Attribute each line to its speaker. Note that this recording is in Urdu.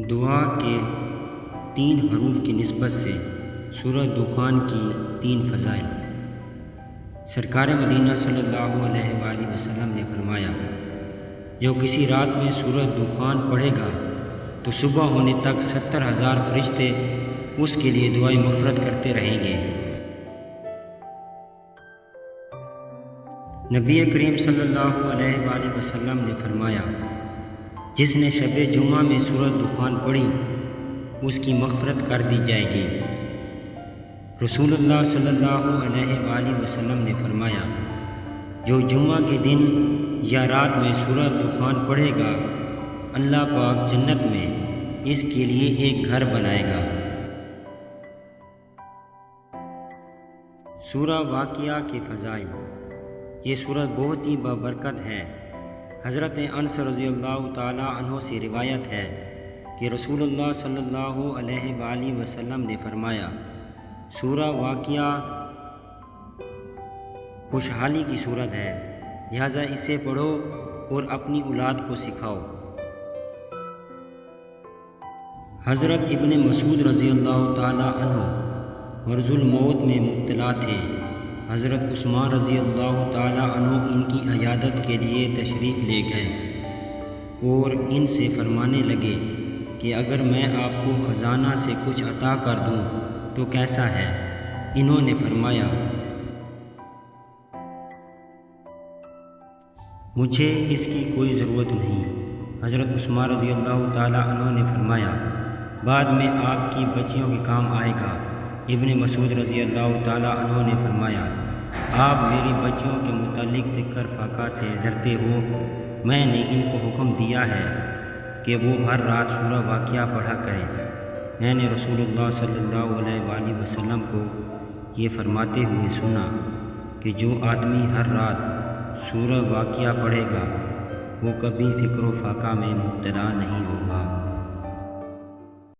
Speaker 1: دعا کے 3 حروف کی نسبت سے سورہ دخان کی 3 فضائل۔ سرکار مدینہ صلی اللہ علیہ وآلہ وسلم نے فرمایا، جو کسی رات میں سورہ دخان پڑھے گا تو صبح ہونے تک 70,000 فرشتے اس کے لیے دعائیں مغفرت کرتے رہیں گے۔ نبی کریم صلی اللہ علیہ وآلہ وسلم نے فرمایا، جس نے شب جمعہ میں سورہ دخان پڑھی اس کی مغفرت کر دی جائے گی۔ رسول اللہ صلی اللہ علیہ وآلہ وسلم نے فرمایا، جو جمعہ کے دن یا رات میں سورہ دخان پڑھے گا، اللہ پاک جنت میں اس کے لیے ایک گھر بنائے گا۔ سورہ واقعہ کے فضائل۔ یہ سورت بہت ہی بابرکت ہے۔ حضرت انس رضی اللہ تعالی عنہ سے روایت ہے کہ رسول اللہ صلی اللہ علیہ وآلہ وسلم نے فرمایا، سورہ واقعہ خوشحالی کی صورت ہے، لہذا اسے پڑھو اور اپنی اولاد کو سکھاؤ۔ حضرت ابن مسعود رضی اللہ تعالی عنہ مرض الموت میں مبتلا تھے۔ حضرت عثمان رضی اللہ تعالی عنہ ان کی عیادت کے لیے تشریف لے گئے اور ان سے فرمانے لگے کہ اگر میں آپ کو خزانہ سے کچھ عطا کر دوں تو کیسا ہے؟ انہوں نے فرمایا، مجھے اس کی کوئی ضرورت نہیں۔ حضرت عثمان رضی اللہ تعالی عنہ نے فرمایا، بعد میں آپ کی بچیوں کے کام آئے گا۔ ابن مسعود رضی اللہ تعالی عنہ نے فرمایا، آپ میری بچیوں کے متعلق فکر فاقہ سے ڈرتے ہو، میں نے ان کو حکم دیا ہے کہ وہ ہر رات سورہ واقعہ پڑھا کریں۔ میں نے رسول اللہ صلی اللہ علیہ وآلہ وسلم کو یہ فرماتے ہوئے سنا کہ جو آدمی ہر رات سورہ واقعہ پڑھے گا وہ کبھی فکر و فاقہ میں مبتلا نہیں ہوگا۔